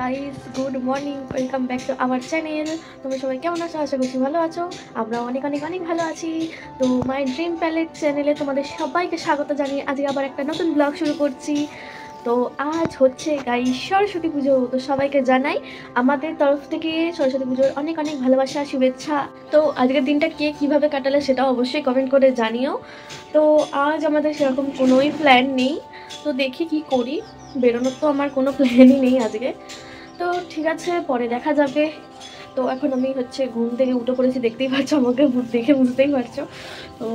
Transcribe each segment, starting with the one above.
Guys, good morning, welcome back to our channel. তোমরা সবাই কেমন আছো? আশা করছি ভালো আছো। আমরা অনেক অনেক অনেক ভালো আছি। তো মাই ড্রিম প্যালেট চ্যানেলে তোমাদের সবাইকে স্বাগত জানিয়ে আজকে আবার একটা নতুন ব্লগ শুরু করছি। তো আজ হচ্ছে গাইস সরস্বতী পুজো। তো সবাইকে জানাই আমাদের তরফ থেকে সরস্বতী পুজোর অনেক অনেক ভালোবাসা, শুভেচ্ছা। তো আজকের দিনটা কে কীভাবে কাটালে সেটাও অবশ্যই কমেন্ট করে জানিও। তো আজ আমাদের সেরকম কোনোই প্ল্যান নেই, তো দেখি কি করি। বেরোনোর তো আমার কোনো প্ল্যানই নেই আজকে। তো ঠিক আছে, পরে দেখা যাবে। তো এখন আমি হচ্ছে ঘুম থেকে উঠে পড়েছি, দেখতেই পাচ্ছ, আমাকে দেখে বুঝতেই পারছো। তো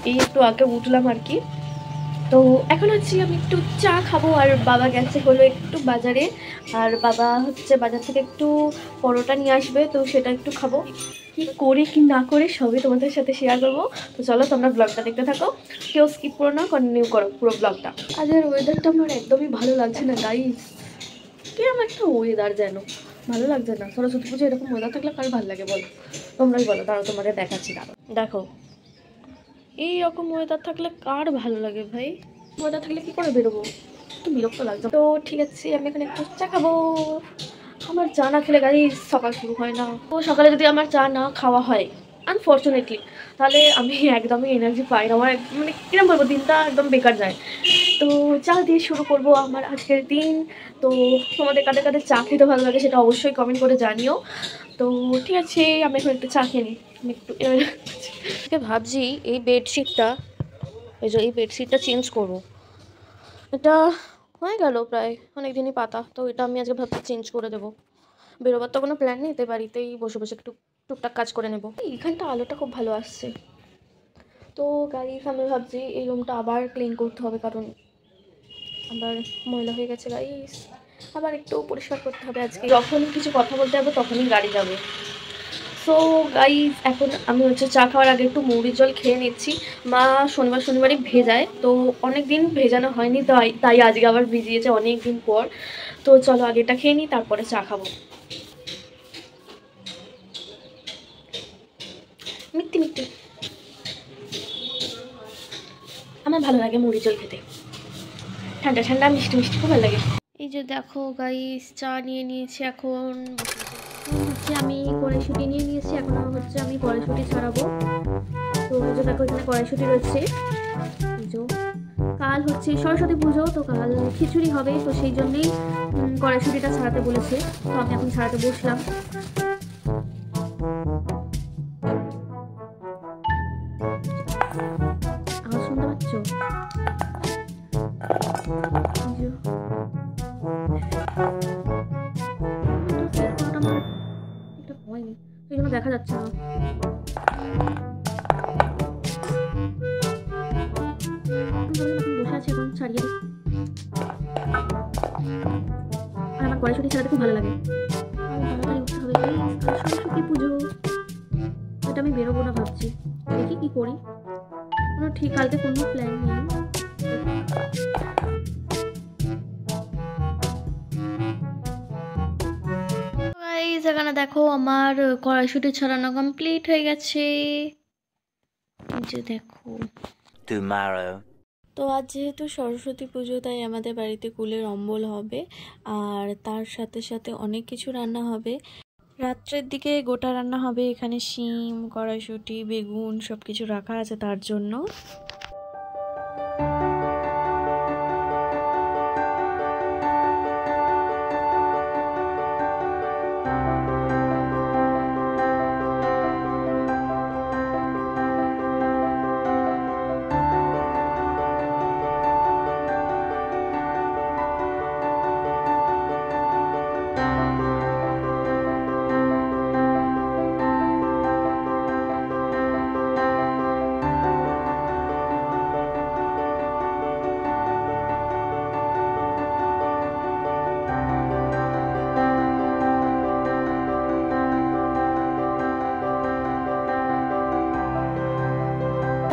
এই একটু আগে উঠলাম আর কি। তো এখন হচ্ছে আমি একটু চা খাবো, আর বাবা গেছে হলো একটু বাজারে। আর বাবা হচ্ছে বাজার থেকে একটু পরোটা নিয়ে আসবে, তো সেটা একটু খাবো। কি করি কি না করে সবই তোমাদের সাথে শেয়ার করবো। তো চলো তোমরা ব্লগটা দেখতে থাকো, কেউ স্কিপ করো না, কন্টিনিউ করো পুরো ব্লগটা। আজকের ওয়েদারটা আমার একদমই ভালো লাগছে না গাইস। কিরকম একটা ওয়েদার, যেন ভালো লাগছে না। সরস্বতী পুজো এরকম ওয়েদার থাকলে কার ভালো লাগে বলো? তোমরাই বলো, তারা তোমাদের দেখাচ্ছি। দাঁড়ো, দেখো এইরকম ওয়েদার থাকলে কার ভালো লাগে ভাই? ওয়েদার থাকলে কি করে বেরোবো? একটু বিরক্ত লাগছে। তো ঠিক আছে, আমি এখানে একটু চা খাবো। আমার চা না খেলে গাড়ি সকাল শুরু হয় না। তো সকালে যদি আমার চা না খাওয়া হয় আনফর্চুনেটলি, তাহলে আমি একদমই এনার্জি পাই না। আমার মানে কিরম বলবো, দিনটা একদম বেকার যায়। তো চা দিয়ে শুরু করব আমার আজকের দিন। তো তোমাদের কাদের কাদের চা খেতে ভালো লাগে সেটা অবশ্যই কমেন্ট করে জানিও। তো ঠিক আছে, আমি এখন একটু চা খেয়ে নিই। আমি একটু ভাবছি এই বেডশিটটা, এই বেডশিটটা চেঞ্জ করবো। এটা হয়ে গেল প্রায় অনেক দিনই পাতা, তো এটা আমি আজকে ভাবছি চেঞ্জ করে দেবো। বেরোবার তো কোনো প্ল্যান নেই, তাই বাড়িতেই বসে বসে একটু টুকটাক কাজ করে নেবো। এইখানটা আলোটা খুব ভালো আসছে। তো গাইস, আমি ভাবছি এই রুমটা আবার ক্লিন করতে হবে, কারণ আবার ময়লা হয়ে গেছে গাইস। আবার একটু পরিষ্কার করতে হবে আজকে। যখন কিছু কথা বলতে হবে তখনই গাড়ি যাবে। সো গাইস, এখন আমি হচ্ছে চা খাওয়ার আগে একটু মুড়ির জল খেয়ে নিচ্ছি। মা শনিবার শনিবারই ভেজায়, তো অনেক দিন ভেজানো হয়নি, তাই আজকে আবার ভিজিয়েছে অনেক দিন পর। তো চলো আগে এটা খেয়ে নিই, তারপরে চা খাবো। মিথ্যে মিথ্যে, আমার ভালো লাগে মুড়ি জল খেতে, ঠান্ডা ঠান্ডা মিষ্টি মিষ্টি খুব ভালো লাগে। এই যে দেখো গাইস, চা নিয়ে নিয়েছি। এখন হচ্ছে আমি কড়াইশুঁটি নিয়ে নিয়েছি, এখন হচ্ছে আমি কড়াইশুঁটি ছাড়াবো। তো এই যে দেখো, এখানে কড়াইশুঁটি রয়েছে। এই যে কাল হচ্ছে সরস্বতী পুজো, তো কাল খিচুড়ি হবে, তো সেই জন্যেই কড়াইশুঁটিটা ছাড়াতে বলেছে। তো আমি এখন ছাড়াতে বসলাম। আওয়াজ শুনতে পাচ্ছ? হয়নি, সেই জন্য দেখা যাচ্ছে না। বসে আছে, এখন ছাড়িয়ে দিই। আর আমার কড়াইশুঁটি ছাড়াতে খুব ভালো লাগে। তাড়াতাড়ি উঠতে হবে, সরস্বতী পুজো। এটা আমি বেরোবো না ভাবছি, দেখি কি করি। কোনো ঠিক কালকে কোনো প্ল্যান নেই। এখানে দেখো আমার কড়াইশুঁটি ছাড়ানো কমপ্লিট হয়ে গেছে। যে দেখো, তো আজ যেহেতু সরস্বতী পুজো, তাই আমাদের বাড়িতে কুলের অম্বল হবে, আর তার সাথে সাথে অনেক কিছু রান্না হবে। রাত্রের দিকে গোটা রান্না হবে, এখানে শিম, কড়াইশুঁটি, বেগুন সব কিছু রাখা আছে তার জন্য।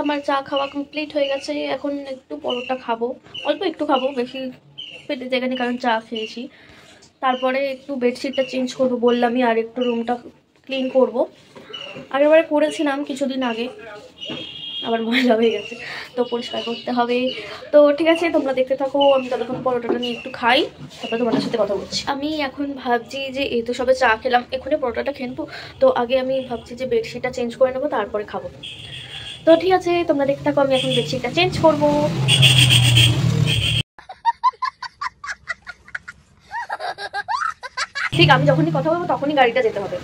আমার চা খাওয়া কমপ্লিট হয়ে গেছে, এখন একটু পরোটা খাবো। অল্প একটু খাবো, বেশি পেটে জায়গা নেই, কারণ চা খেয়েছি। তারপরে একটু বেডশিটটা চেঞ্জ করবো বললামই, আর একটু রুমটা ক্লিন করবো। আগেরবারে করেছিলাম কিছুদিন আগে, আবার ময়লা হয়ে গেছে, তো পরিষ্কার করতে হবে। তো ঠিক আছে, তোমরা দেখতে থাকো, আমি ততক্ষণ পরোটাটা নিয়ে একটু খাই, তারপরে তোমাদের সাথে কথা বলছি। আমি এখন ভাবছি যে এই তো সবে চা খেলাম, এখনই পরোটাটা খেয়ে নেবো। তো আগে আমি ভাবছি যে বেডশিটটা চেঞ্জ করে নেবো, তারপরে খাবো। তো ঠিক আছে, তোমরা দেখতে থাকো, আমি এখন বেডশিটটা চেঞ্জ করবো। ঠিক আমি যখনই কথা বলবো তখনই গাড়িটা যেতে হবে,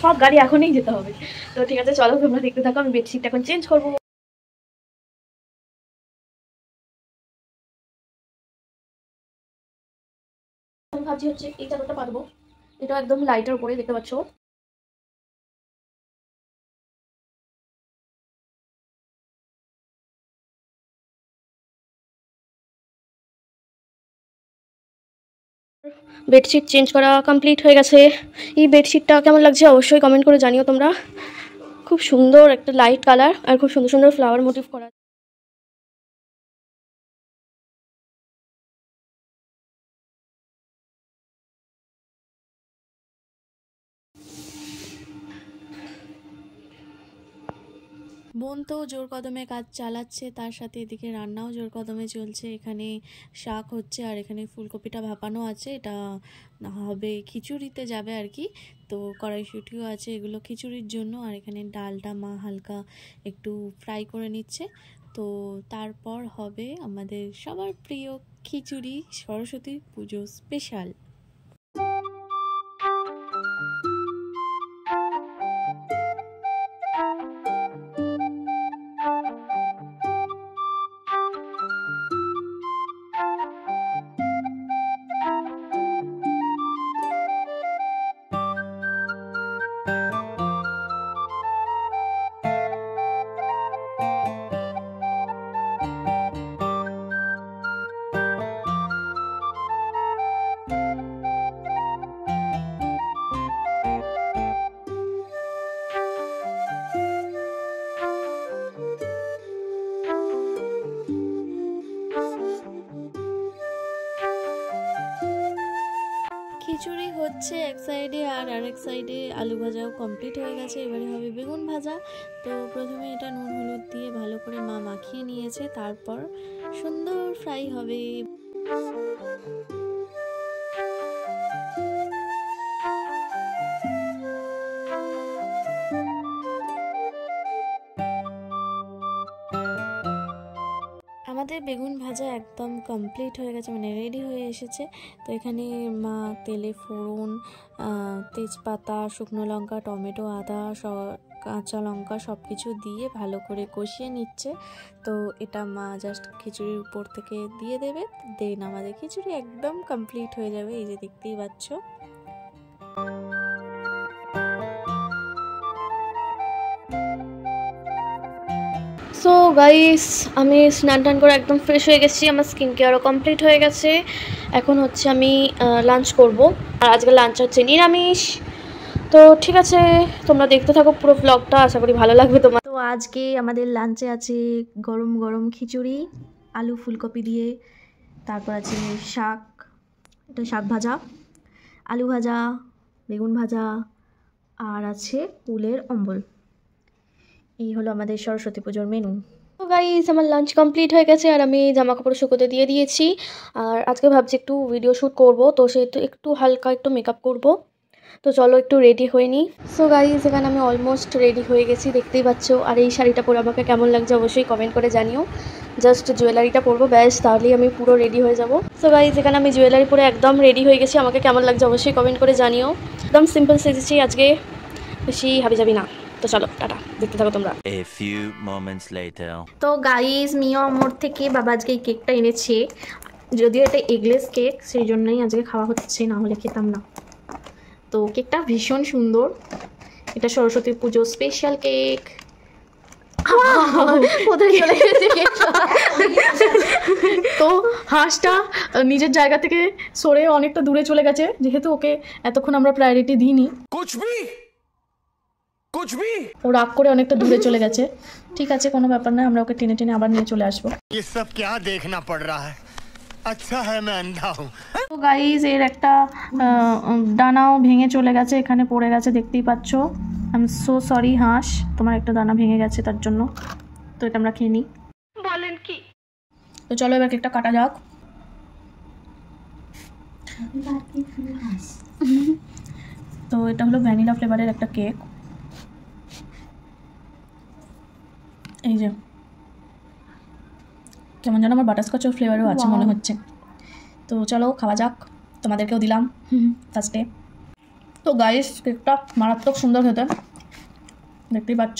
সব গাড়ি এখনই যেতে হবে। তো ঠিক আছে, চলো তোমরা দেখতে থাকো, আমি বেডশিটটা এখন চেঞ্জ করবো। আমি ভাবছি হচ্ছে এই চাদরটা পাতবো, এটা একদম লাইটের উপরে দেখতে পাচ্ছ। বেডশিট চেঞ্জ করা কমপ্লিট হয়ে গেছে। এই বেডশিটটা কেমন লাগছে অবশ্যই কমেন্ট করে জানিও তোমরা। খুব সুন্দর একটা লাইট কালার আর খুব সুন্দর সুন্দর ফ্লাওয়ার মোটিভ করা। বোন তো জোর কদমে কাজ চালাচ্ছে, তার সাথে এদিকে রান্নাও জোর কদমে চলছে। এখানে শাক হচ্ছে আর এখানে ফুলকপিটা ভাপানো আছে, এটা হবে খিচুড়িতে যাবে আর কি। তো কড়াইশুঁটিও আছে, এগুলো খিচুড়ির জন্য। আর এখানে ডালটা মা হালকা একটু ফ্রাই করে নিচ্ছে। তো তারপর হবে আমাদের সবার প্রিয় খিচুড়ি, সরস্বতী পুজো স্পেশাল। খিচুড়ি হচ্ছে এক সাইডে আর আরেক সাইডে আলু ভাজাও কমপ্লিট হয়ে গেছে। এবারে হবে বেগুন ভাজা। তো প্রথমে এটা নুন হলুদ দিয়ে ভালো করে মা মাখিয়ে নিয়েছে, তারপর সুন্দর ফ্রাই হবে। আমাদের বেগুন ভাজা একদম কমপ্লিট হয়ে গেছে, মানে রেডি হয়ে এসেছে। তো এখানে মা তেলে ফোড়ন, তেজপাতা, শুকনো লঙ্কা, টমেটো, আদা, কাঁচা লঙ্কা সব কিছু দিয়ে ভালো করে কষিয়ে নিচ্ছে। তো এটা মা জাস্ট খিচুড়ির উপর থেকে দিয়ে দেবে, দেন আমাদের খিচুড়ি একদম কমপ্লিট হয়ে যাবে। এই যে দেখতেই পাচ্ছ। সো গাইস, আমি স্নান টান করে একদম ফ্রেশ হয়ে গেছি, আমার স্কিন কেয়ারও কমপ্লিট হয়ে গেছে। এখন হচ্ছে আমি লাঞ্চ করব, আর আজকে লাঞ্চ হচ্ছে নিরামিষ। তো ঠিক আছে, তোমরা দেখতে থাকো পুরো ব্লগটা, আশা করি ভালো লাগবে তোমার। তো আজকে আমাদের লাঞ্চে আছে গরম গরম খিচুড়ি আলু ফুলকপি দিয়ে, তারপর আছে শাক, এটা শাক ভাজা, আলু ভাজা, বেগুন ভাজা, আর আছে কুলের অম্বল। এই হলো আমাদের সরস্বতী পুজোর মেনু। তো গাইস, আমার লাঞ্চ কমপ্লিট হয়ে গেছে আর আমি জামা কাপড় শুকোতে দিয়ে দিয়েছি। আর আজকে ভাবছি একটু ভিডিও শ্যুট করব, তো সেহেতু একটু হালকা একটু মেকআপ করব। তো চলো একটু রেডি হয়ে নিই। সো গাইস, এখানে আমি অলমোস্ট রেডি হয়ে গেছি, দেখতেই পাচ্ছ। আর এই শাড়িটা পরে আমাকে কেমন লাগছে অবশ্যই কমেন্ট করে জানিও। জাস্ট জুয়েলারিটা পরবো, ব্যাস, তাহলেই আমি পুরো রেডি হয়ে যাব। সো গাইস, এখানে আমি জুয়েলারি পরে একদম রেডি হয়ে গেছি, আমাকে কেমন লাগছে অবশ্যই কমেন্ট করে জানিও। একদম সিম্পল সেজেছি আজকে, বেশি হাবিজাবি না। তো চলো টাটা, দেখতে থাকো তোমরা। A few moments later. তো গাইস, মিয়া মোড় থেকে বাবা আজকে এই কেকটা এনেছে, যদিও এটা এগলেস কেক, সেই জন্যই আজকে খাওয়া হচ্ছে, না হলে খেতাম না। তো কেকটা ভীষণ সুন্দর, এটা সরস্বতী পুজো স্পেশাল কেক। কোথায় চলে গেছে কেকটা? তো হাঁসটা নিজের জায়গা থেকে সরে অনেকটা দূরে চলে গেছে, যেহেতু ওকে এতক্ষণ আমরা প্রায়োরিটি দিইনি। कुछ भी ও রাগ করে অনেকটা দূরে চলে গেছে। ঠিক আছে, কোনো ব্যাপার না, আমরা ওকে টেনে টেনে আবার নিয়ে চলে আসবো। ये सब क्या देखना पड़ रहा है? अच्छा है मैं अंधा हूँ। তো গাইজ, এর একটা ডানাও ভেঙে চলে গেছে, এখানে পড়ে গেছে, দেখতেই পাচ্ছ। আই এম সো সরি হাঁস, তোমার একটা দানা ভেঙে গেছে তার জন্য। তো এটা আমরা খেয়ে নিই। বলেন কি? তো চলো এবার কেকটা কাটা যাক। তো এটা হলো ভ্যানিলা ফ্লেভারের একটা কেক। এই যে কেমন যেন আমার বাটারস্কচের ফ্লেভারও আছে মনে হচ্ছে। তো চলো খাওয়া যাক, তোমাদেরকেও দিলাম ফার্স্টে। তো গাইস কেকটা মারাত্মক সুন্দর খেতে, দেখতেই পাচ্ছ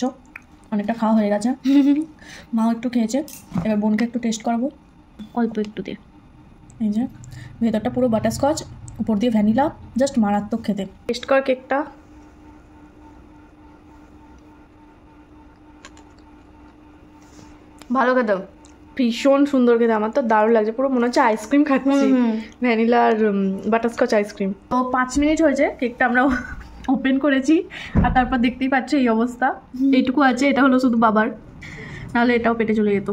অনেকটা খাওয়া হয়ে গেছে। মাও একটু খেয়েছে, এবার বোনকে একটু টেস্ট করাবো অল্প একটু দিয়ে। এই যে ভেতরটা পুরো বাটারস্কচ, উপর দিয়ে ভ্যানিলা, জাস্ট মারাত্মক খেতে। টেস্ট কর কেকটা। ভালো খেতে, ভীষণ সুন্দর খেতে, আমার তো দারুণ লাগছে, পুরো মনে হচ্ছে আইসক্রিম খাচ্ছি, ভ্যানিলা আর বাটারস্কচ আইসক্রিম। তো 5 মিনিট হয়েছে কেকটা আমরা ওপেন করেছি, আর তারপর দেখতেই পাচ্ছ এই অবস্থা। এইটুকু আছে, এটা হলো শুধু বাবার, নাহলে এটাও পেটে চলে যেত।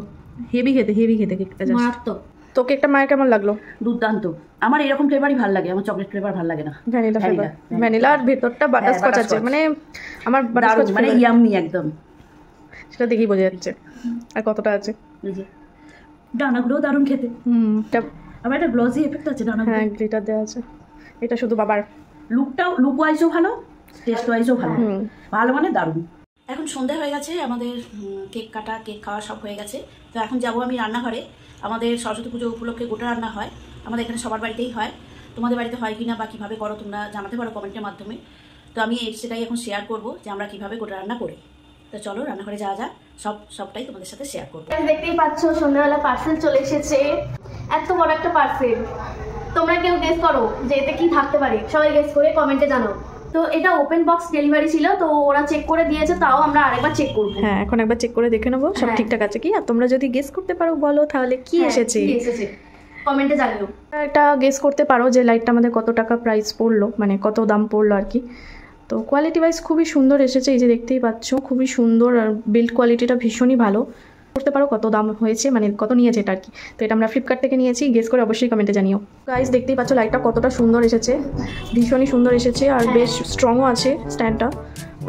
হেভি খেতে কেকটা জাস্ট মারাত্মক। তো কেকটা মায়ের কেমন লাগলো? দুর্দান্ত। আমার এরকম ফ্লেভারই ভালো লাগে, আমার চকলেট ফ্লেভার ভালো লাগে না। ভ্যানিলা ফ্লেভার, ভ্যানিলা আর ভেতরটা বাটারস্কচ আছে, মানে আমার বাটারস্কচ মানে ইয়াম্মি একদম, সেটা দেখেই বোঝা যাচ্ছে। আর কতটা আছে, এই যে ডানাগুলো দারুণ খেতে। এটা আবার একটা গ্লসি এফেক্ট আছে ডানাগুলো। হ্যাঁ গ্লিটার দেওয়া আছে। এটা শুধু বাবার। লুক ওয়াইজও ভালো, টেস্ট ওয়াইজও ভালো, ভালো মানে দারুণ। এখন সন্ধ্যা হয়ে গেছে, আমাদের কেক কাটা কেক খাওয়া সব হয়ে গেছে। তো এখন যাব আমি রান্নাঘরে। আমাদের সরস্বতী পুজো উপলক্ষে গোটা রান্না হয়, আমাদের এখানে সবার বাড়িতেই হয়। তোমাদের বাড়িতে হয় কিনা বা কীভাবে করো তোমরা জানাতে পারো কমেন্টের মাধ্যমে। তো আমি সেটাই এখন শেয়ার করবো যে আমরা কীভাবে গোটা রান্না করি। তো চলো রান্নাঘরে যাওয়া যাক, সবটাই তোমাদের সাথে শেয়ার করবো। দেখতেই পাচ্ছ সন্ধ্যাবেলা পার্সেল চলে এসেছে, এত বড় একটা পার্সেল। তোমরা কেউ গেস করো যে এতে কি থাকতে পারে, সবাই গেস করে কমেন্টে জানাও। তো এটা ওপেন বক্স ডেলিভারি ছিল, তো ওরা চেক করে দিয়েছে, তাও আমরা আরেকবার চেক করবো। হ্যাঁ এখন একবার চেক করে দেখে নেবো সব ঠিকঠাক আছে কি। আর তোমরা যদি গেস করতে পারো বলো তাহলে কি এসেছে, কমেন্টে জানিও। এটা গেস করতে পারো যে লাইটটা আমাদের কত টাকা প্রাইস পড়লো, মানে কত দাম পড়লো আর কি। তো কোয়ালিটি ওয়াইজ খুবই সুন্দর এসেছে, এই যে দেখতেই পাচ্ছ খুবই সুন্দর, আর বিল্ড কোয়ালিটিটা ভীষণই ভালো। করতে পারো কত দাম হয়েছে, মানে কত নিয়েছে এটা আর কি। তো এটা আমরা ফ্লিপকার্ট থেকে নিয়েছি, গেস করে অবশ্যই কমেন্টে জানিও। গাইস দেখতেই পাচ্ছ লাইটটা কতটা সুন্দর এসেছে, ভীষণই সুন্দর এসেছে, আর বেশ স্ট্রংও আছে স্ট্যান্ডটা।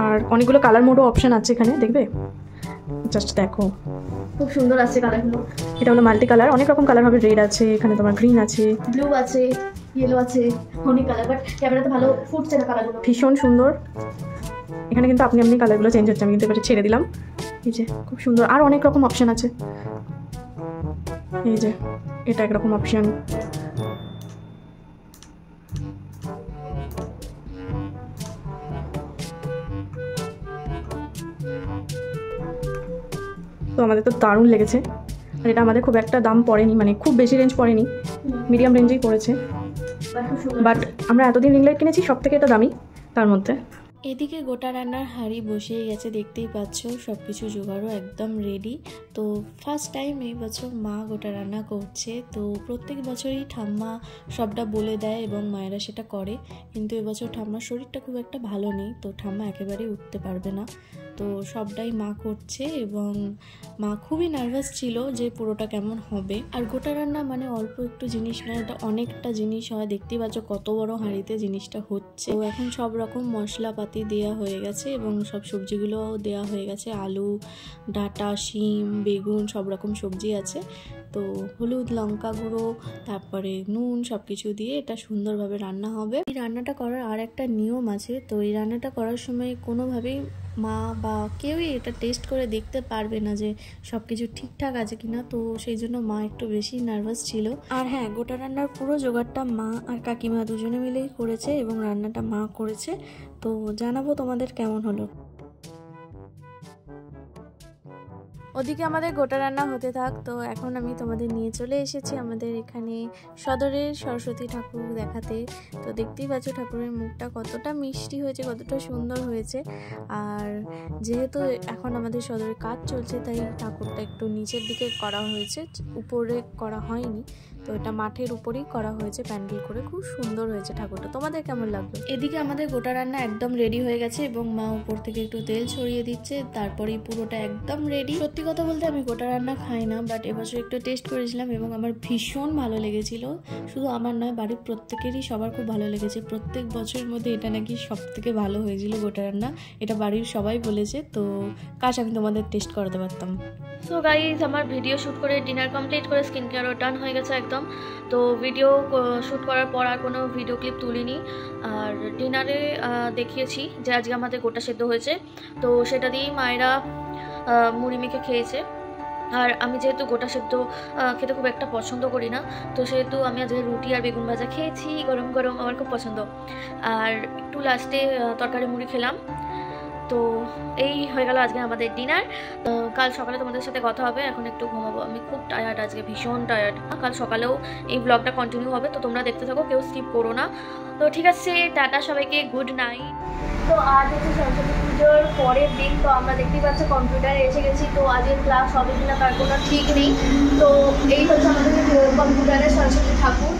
আর অনেকগুলো কালার মোডও অপশান আছে এখানে, দেখবে জাস্ট দেখো খুব সুন্দর আছে কালারগুলো। এটা হলো মাল্টি কালার, অনেক রকম কালার হবে, রেড আছে এখানে, তোমার গ্রিন আছে, ব্লু আছে, ইয়েলো আছে, অনেক কালার, বাট ক্যামেরাতে ভালো ফুটছে না কালারগুলো। ভীষণ সুন্দর। এখানে কিন্তু আপনি কালারগুলো চেঞ্জ হচ্ছে, আমি কিন্তু এবারে ছেড়ে দিলাম। এই যে খুব সুন্দর, আর অনেক রকম অপশান আছে। এই যে এটা একরকম অপশান, তো আমাদের তো দারুণ লেগেছে। আর এটা আমাদের খুব একটা দাম পড়েনি, মানে খুব বেশি রেঞ্জ পড়েনি, মিডিয়াম রেঞ্জেই পড়েছে। বাট আমরা এতদিন রিং লাইট কিনেছি, সব থেকে এটা দামি তার মধ্যে। এদিকে গোটা রান্নার হাঁড়ি বসেই গেছে, দেখতেই পাচ্ছ সব কিছু জোগাড়ও একদম রেডি। তো ফার্স্ট টাইম এই বছর মা গোটা রান্না করছে। তো প্রত্যেক বছরই ঠাম্মা সবটা বলে দেয় এবং মায়েরা সেটা করে, কিন্তু এবছর ঠাম্মার শরীরটা খুব একটা ভালো নেই, তো ঠাম্মা একেবারেই উঠতে পারবে না। তো সবটাই মা করছে এবং মা খুবই নার্ভাস ছিল যে পুরোটা কেমন হবে। আর গোটা রান্না মানে অল্প একটু জিনিস নয়, এটা অনেকটা জিনিস হয়। দেখতেই পাচ্ছ কত বড় হাঁড়িতে জিনিসটা হচ্ছে। তো এখন সব রকম মশলাপাতি দেওয়া হয়ে গেছে এবং সব সবজিগুলোও দেওয়া হয়ে গেছে, আলু, ডাঁটা, শিম, বেগুন, সব রকম সবজি আছে। তো হলুদ, লঙ্কা গুঁড়ো, তারপরে নুন, সব কিছু দিয়ে এটা সুন্দরভাবে রান্না হবে। এই রান্নাটা করার আর একটা নিয়ম আছে। তো এই রান্নাটা করার সময় কোনোভাবেই মা বা কেউই এটা টেস্ট করে দেখতে পারবে না যে সব কিছু ঠিকঠাক আছে কিনা। তো সেই জন্য মা একটু বেশি নার্ভাস ছিল। আর হ্যাঁ, গোটা রান্নার পুরো জোগাড়টা মা আর কাকিমা দুজনে মিলেই করেছে এবং রান্নাটা মা করেছে। তো জানাবো তোমাদের কেমন হলো। ওদিকে আমাদের গোটা রান্না হতে থাক। তো এখন আমি তোমাদের নিয়ে চলে এসেছি আমাদের এখানে সদরের সরস্বতী ঠাকুর দেখাতে। তো দেখতেই পাচ্ছ ঠাকুরের মুখটা কতটা মিষ্টি হয়েছে, কতটা সুন্দর হয়েছে। আর যেহেতু এখন আমাদের সদরে কাজ চলছে, তাই ঠাকুরটা একটু নিচের দিকে করা হয়েছে, উপরে করা হয়নি। তো এটা মাঠের উপরেই করা হয়েছে প্যান্ডেল করে, খুব সুন্দর হয়েছে ঠাকুরটা। তোমাদের কেমন লাগলো? এদিকে আমাদের গোটা রান্না একদম রেডি হয়ে গেছে এবং মা উপর থেকে একটু তেল ছড়িয়ে দিচ্ছে, তারপরেই পুরোটা একদম রেডি। সত্যি কথা বলতে আমি গোটা রান্না খাই না, বাট এবছর একটু টেস্ট করেছিলাম এবং আমার ভীষণ ভালো লেগেছিল। শুধু আমার নয়, বাড়ির প্রত্যেকেরই সবার খুব ভালো লেগেছে। প্রত্যেক বছরের মধ্যে এটা নাকি সব থেকে ভালো হয়েছিল গোটা রান্না, এটা বাড়ির সবাই বলেছে। তো কাশ আমি তোমাদের টেস্ট করাতে পারতাম। সো গাইজ, আমার ভিডিও শ্যুট করে ডিনার কমপ্লিট করে স্কিন কেয়ারও ডান হয়ে গেছে একদম। তো ভিডিও শ্যুট করার পর আর কোনো ভিডিও ক্লিপ তুলিনি। আর ডিনারে দেখিয়েছি যে আজকে আমাদের গোটা সেদ্ধ হয়েছে, তো সেটা দিয়েই মায়েরা মুড়ি মেখে খেয়েছে। আর আমি যেহেতু গোটা সেদ্ধ খেতে খুব একটা পছন্দ করি না, তো সেহেতু আমি আজকে রুটি আর বেগুন ভাজা খেয়েছি গরম গরম, আমার খুব পছন্দ। আর একটু লাস্টে তরকারি মুড়ি খেলাম। তো এই হয়ে গেল আজকে আমাদের ডিনার। কাল সকালে তোমাদের সাথে কথা হবে, এখন একটু ঘুমাবো, আমি খুব টায়ার্ড আজকে, ভীষণ টায়ার্ড। কাল সকালেও এই ব্লগটা কন্টিনিউ হবে, তো তোমরা দেখতে থাকো, কেউ স্কিপ করো না। তো ঠিক আছে, টাটা সবাইকে, গুড নাইট। তো আজ হচ্ছে সরস্বতী পুজোর পরের দিন, তো আমরা দেখতেই পাচ্ছি কম্পিউটারে এসে গেছি। তো আজকের ক্লাস হবে কিনা তার কোনো ঠিক নেই। তো এই হচ্ছে আমাদের কম্পিউটারের সরস্বতী ঠাকুর।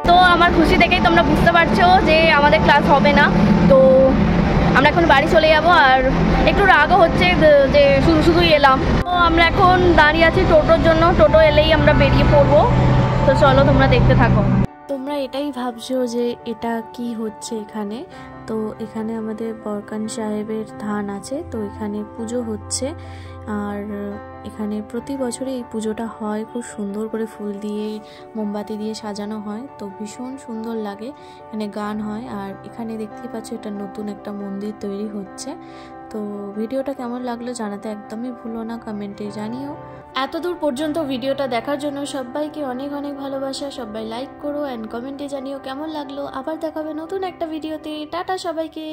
তো আমার খুশি দেখেই তোমরা বুঝতে পারছো যে আমাদের ক্লাস হবে না। তো আমরা এখন বাড়ি চলে যাব, আর একটু রাগও হচ্ছে যে শুধু শুধুই এলাম। তো আমরা এখন দাঁড়িয়ে আছি টোটোর জন্য, টোটো এলেই আমরা বেরিয়ে পড়বো। তো চলো তোমরা দেখতে থাকো। তোমরা এটাই ভাবছো যে এটা কি হচ্ছে এখানে। তো এখানে আমাদের বরকান সাহেবের ধান আছে, তো এখানে পুজো হচ্ছে। আর এখানে প্রতি বছরই এই পুজোটা হয়, খুব সুন্দর করে ফুল দিয়ে মোমবাতি দিয়ে সাজানো হয়, তো ভীষণ সুন্দর লাগে। এখানে গান হয়, আর এখানে দেখতেই পাচ্ছ এটা নতুন একটা মন্দির তৈরি হচ্ছে। তো ভিডিওটা কেমন লাগলো জানাতে একদমই ভুলো না, কমেন্টে জানিও। এত দূর পর্যন্ত ভিডিওটা দেখার জন্য সবাইকে অনেক অনেক ভালোবাসা। সবাই লাইক করো অ্যান্ড কমেন্টে জানিও কেমন লাগলো। আবার দেখাবে নতুন একটা ভিডিওতে। টাটা সবাইকে।